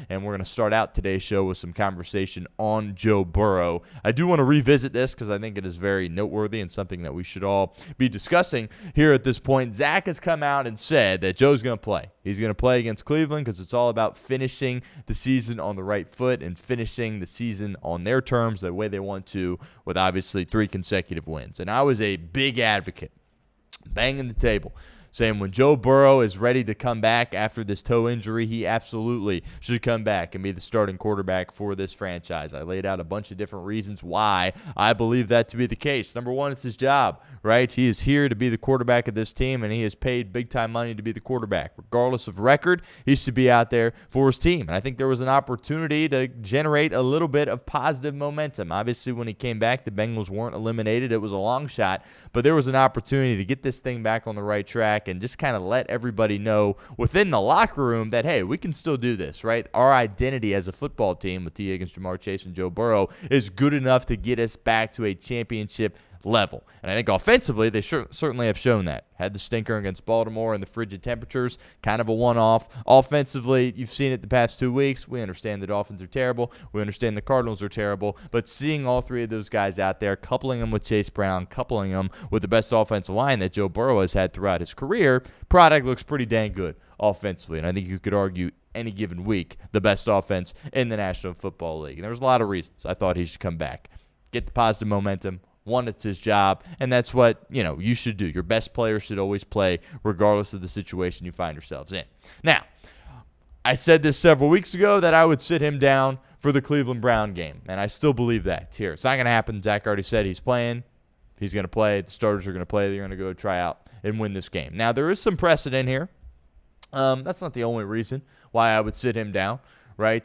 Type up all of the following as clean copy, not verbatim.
and we're going to start out today's show with some conversation on Joe Burrow. I do want to revisit this because I think it is very noteworthy and something that we should all be discussing here at this point. Zac has come out and said that Joe's going to play. He's going to play against Cleveland because it's all about finishing the season on the right foot and finishing the season on their terms, the way they want to, with obviously 3 consecutive wins. And I was a big advocate, banging the table, saying when Joe Burrow is ready to come back after this toe injury, he absolutely should come back and be the starting quarterback for this franchise. I laid out a bunch of different reasons why I believe that to be the case. Number one, it's his job, right? He is here to be the quarterback of this team, and he is paid big-time money to be the quarterback. Regardless of record, he should be out there for his team. And I think there was an opportunity to generate a little bit of positive momentum. Obviously, when he came back, the Bengals weren't eliminated. It was a long shot, but there was an opportunity to get this thing back on the right track and just kind of let everybody know within the locker room that, hey, we can still do this, right? Our identity as a football team with T. Higgins, Jamar Chase, and Joe Burrow is good enough to get us back to a championship level. And I think offensively, they certainly have shown that. Had the stinker against Baltimore and the frigid temperatures, kind of a one-off. Offensively, you've seen it the past 2 weeks. We understand the Dolphins are terrible. We understand the Cardinals are terrible. But seeing all 3 of those guys out there, coupling them with Chase Brown, coupling them with the best offensive line that Joe Burrow has had throughout his career, product looks pretty dang good offensively. And I think you could argue any given week the best offense in the National Football League. And there was a lot of reasons I thought he should come back. Get the positive momentum. One, it's his job, and that's what, you should do. Your best players should always play regardless of the situation you find yourselves in. Now, I said this several weeks ago that I would sit him down for the Cleveland Brown game, and I still believe that here. It's not going to happen. Zac already said he's playing. He's going to play. The starters are going to play. They're going to go try out and win this game. Now, there is some precedent here. That's not the only reason why I would sit him down, right?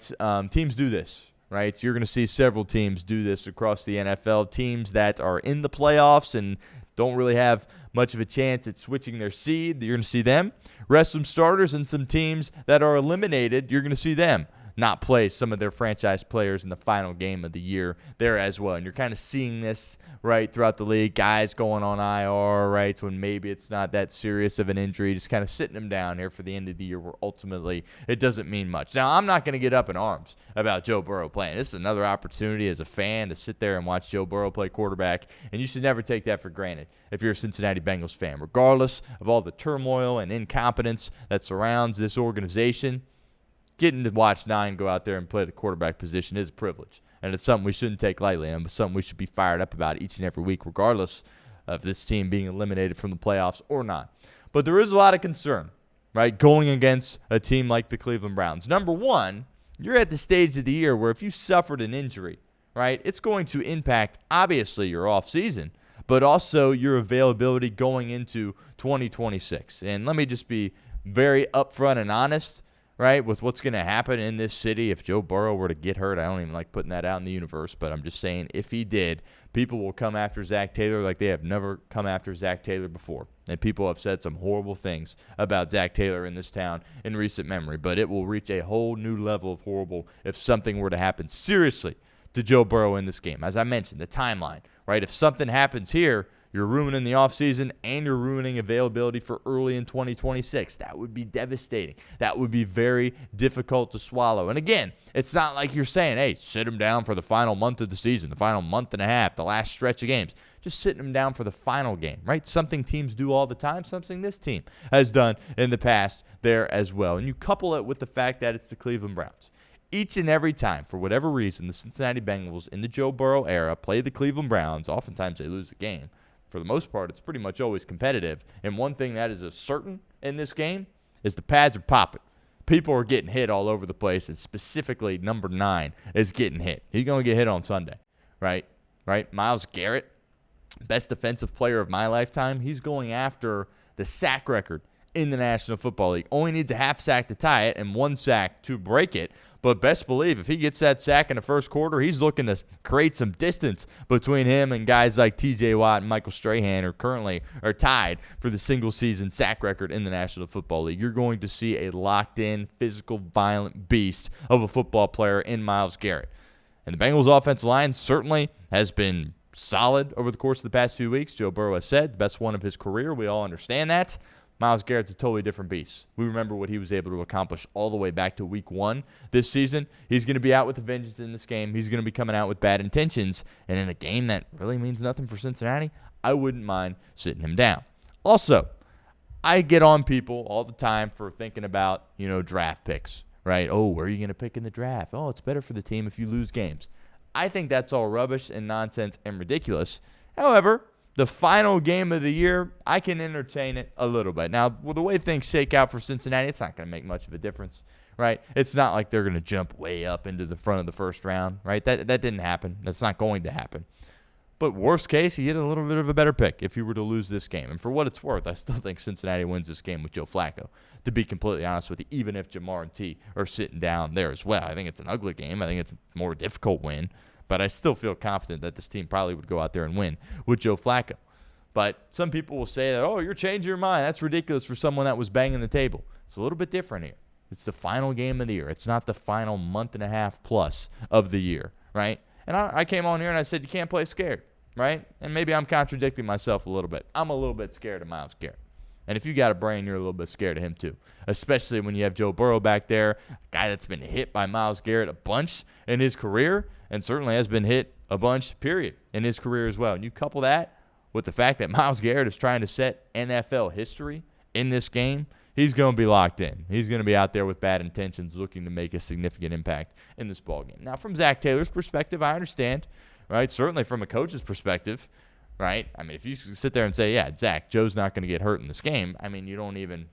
Teams do this. Right, you're going to see several teams do this across the NFL. Teams that are in the playoffs and don't really have much of a chance at switching their seed, you're going to see them rest some starters, and some teams that are eliminated, you're going to see them not play some of their franchise players in the final game of the year there as well. And you're kind of seeing this, right, throughout the league. Guys going on IR, right, when maybe it's not that serious of an injury, just kind of sitting them down here for the end of the year where ultimately it doesn't mean much. Now, I'm not going to get up in arms about Joe Burrow playing. This is another opportunity as a fan to sit there and watch Joe Burrow play quarterback, and you should never take that for granted if you're a Cincinnati Bengals fan. Regardless of all the turmoil and incompetence that surrounds this organization, getting to watch 9 go out there and play the quarterback position is a privilege. And it's something we shouldn't take lightly, and it's something we should be fired up about each and every week, regardless of this team being eliminated from the playoffs or not. But there is a lot of concern, right, going against a team like the Cleveland Browns. Number one, you're at the stage of the year where if you suffered an injury, right, it's going to impact, obviously, your offseason, but also your availability going into 2026. And let me just be very upfront and honest, right, with what's going to happen in this city if Joe Burrow were to get hurt. I don't even like putting that out in the universe, but I'm just saying if he did, people will come after Zac Taylor like they have never come after Zac Taylor before. And people have said some horrible things about Zac Taylor in this town in recent memory, but it will reach a whole new level of horrible if something were to happen seriously to Joe Burrow in this game. As I mentioned, the timeline, right? If something happens here, you're ruining the offseason, and you're ruining availability for early in 2026. That would be devastating. That would be very difficult to swallow. And again, it's not like you're saying, hey, sit him down for the final month of the season, the final month and a half, the last stretch of games. Just sitting him down for the final game, right? Something teams do all the time, something this team has done in the past there as well. And you couple it with the fact that it's the Cleveland Browns. Each and every time, for whatever reason, the Cincinnati Bengals in the Joe Burrow era play the Cleveland Browns. Oftentimes they lose the game. For the most part, it's pretty much always competitive. And one thing that is a certain in this game is the pads are popping. People are getting hit all over the place, and specifically number 9 is getting hit. He's going to get hit on Sunday, right? Myles Garrett, best defensive player of my lifetime, he's going after the sack record in the National Football League. Only needs a half sack to tie it and 1 sack to break it. But best believe if he gets that sack in the first quarter, he's looking to create some distance between him and guys like T.J. Watt and Michael Strahan, who currently are tied for the single-season sack record in the National Football League. You're going to see a locked-in, physical, violent beast of a football player in Myles Garrett. And the Bengals' offensive line certainly has been solid over the course of the past few weeks. Joe Burrow has said the best one of his career. We all understand that. Myles Garrett's a totally different beast. We remember what he was able to accomplish all the way back to week 1 this season. He's going to be out with a vengeance in this game. He's going to be coming out with bad intentions. And in a game that really means nothing for Cincinnati, I wouldn't mind sitting him down. Also, I get on people all the time for thinking about, draft picks, right? Oh, where are you going to pick in the draft? Oh, it's better for the team if you lose games. I think that's all rubbish and nonsense and ridiculous. However, the final game of the year, I can entertain it a little bit. Now, with the way things shake out for Cincinnati, it's not going to make much of a difference, right? It's not like they're going to jump way up into the front of the first round, right? That didn't happen. That's not going to happen. But worst case, you get a little bit of a better pick if you were to lose this game. And for what it's worth, I still think Cincinnati wins this game with Joe Flacco, to be completely honest with you, even if Jamar and T are sitting down there as well. I think it's an ugly game. I think it's a more difficult win. But I still feel confident that this team probably would go out there and win with Joe Flacco. But some people will say that, oh, you're changing your mind. That's ridiculous for someone that was banging the table. It's a little bit different here. It's the final game of the year. It's not the final month and a half plus of the year, right? And I came on here and I said you can't play scared, right? And maybe I'm contradicting myself a little bit. I'm a little bit scared of Myles Garrett. And if you got a brain, you're a little bit scared of him too, especially when you have Joe Burrow back there, a guy that's been hit by Myles Garrett a bunch in his career and certainly has been hit a bunch, period, in his career as well. And you couple that with the fact that Myles Garrett is trying to set NFL history in this game, he's going to be locked in. He's going to be out there with bad intentions looking to make a significant impact in this ballgame. Now, from Zac Taylor's perspective, I understand, right? Certainly from a coach's perspective, right? I mean, if you sit there and say, yeah, Zach, Joe's not going to get hurt in this game, I mean, you don't even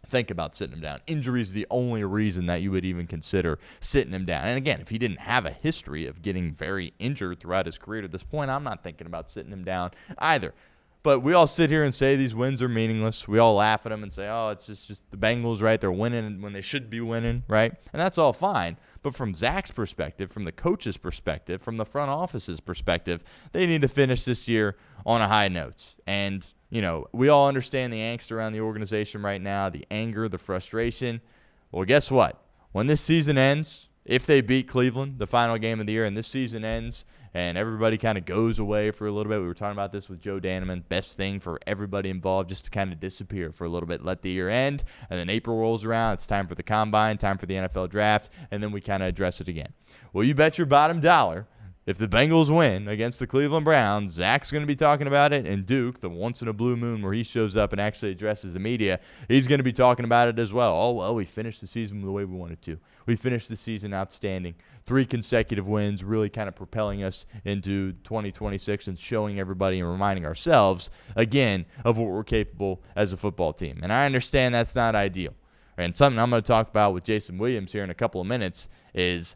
think about sitting him down. Injury is the only reason that you would even consider sitting him down. And again, if he didn't have a history of getting very injured throughout his career to this point, I'm not thinking about sitting him down either. But we all sit here and say these wins are meaningless. We all laugh at them and say, oh, it's just the Bengals, right? They're winning when they should be winning, right? And that's all fine. But from Zach's perspective, from the coach's perspective, from the front office's perspective, they need to finish this year on a high note. And we all understand the angst around the organization right now, the anger, the frustration. Well, guess what? When this season ends, if they beat Cleveland, the final game of the year, and this season ends and everybody kind of goes away for a little bit. We were talking about this with Joe Danneman. Best thing for everybody involved just to kind of disappear for a little bit, let the year end, and then April rolls around. It's time for the combine, time for the NFL draft, and then we kind of address it again. Well, you bet your bottom dollar if the Bengals win against the Cleveland Browns, Zach's going to be talking about it, and Duke, the once in a blue moon where he shows up and actually addresses the media, he's going to be talking about it as well. Oh, well, we finished the season the way we wanted to. We finished the season outstanding. 3 consecutive wins, really kind of propelling us into 2026 and showing everybody and reminding ourselves, again, of what we're capable as a football team. And I understand that's not ideal. And something I'm going to talk about with Jason Williams here in a couple of minutes is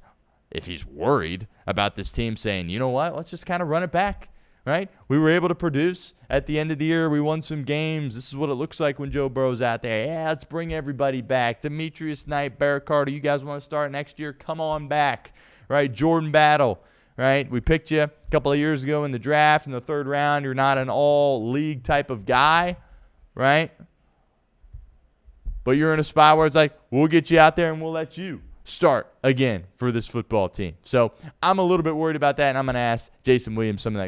if he's worried about this team saying, you know what, let's just kind of run it back, right? We were able to produce at the end of the year. We won some games. This is what it looks like when Joe Burrow's out there. Yeah, let's bring everybody back. Demetrius Knight, Barrett Carter, you guys want to start next year? Come on back, right? Jordan Battle, right? We picked you a couple of years ago in the draft in the 3rd round. You're not an all-league type of guy, right? But you're in a spot where it's like, we'll get you out there and we'll let you start again for this football team. So I'm a little bit worried about that, and I'm going to ask Jason Williams some of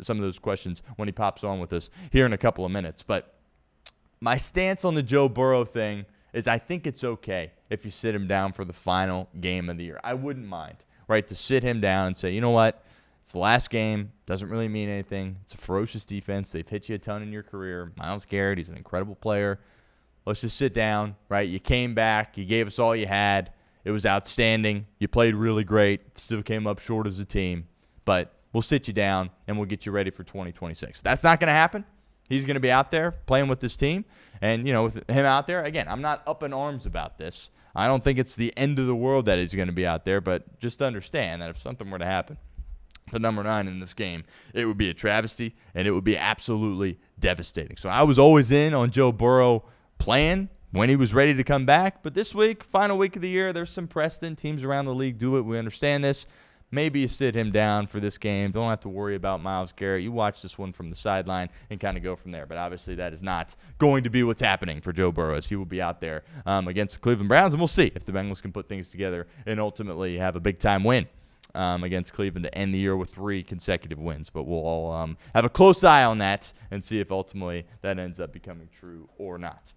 those questions when he pops on with us here in a couple of minutes. But my stance on the Joe Burrow thing is I think it's okay if you sit him down for the final game of the year. I wouldn't mind, right, to sit him down and say, you know what, it's the last game, doesn't really mean anything. It's a ferocious defense. They've hit you a ton in your career. Myles Garrett, he's an incredible player. Let's just sit down, right? You came back. You gave us all you had. It was outstanding. You played really great. Still came up short as a team. But we'll sit you down, and we'll get you ready for 2026. That's not going to happen. He's going to be out there playing with this team. And, with him out there, again, I'm not up in arms about this. I don't think it's the end of the world that he's going to be out there. But just understand that if something were to happen to number 9 in this game, it would be a travesty, and it would be absolutely devastating. So I was always in on Joe Burrow playing when he was ready to come back. But this week, final week of the year, there's some precedent. Teams around the league do it. We understand this. Maybe you sit him down for this game. Don't have to worry about Myles Garrett. You watch this one from the sideline and kind of go from there. But obviously that is not going to be what's happening for Joe Burrow, as he will be out there against the Cleveland Browns. And we'll see if the Bengals can put things together and ultimately have a big-time win against Cleveland to end the year with 3 consecutive wins. But we'll all have a close eye on that and see if ultimately that ends up becoming true or not.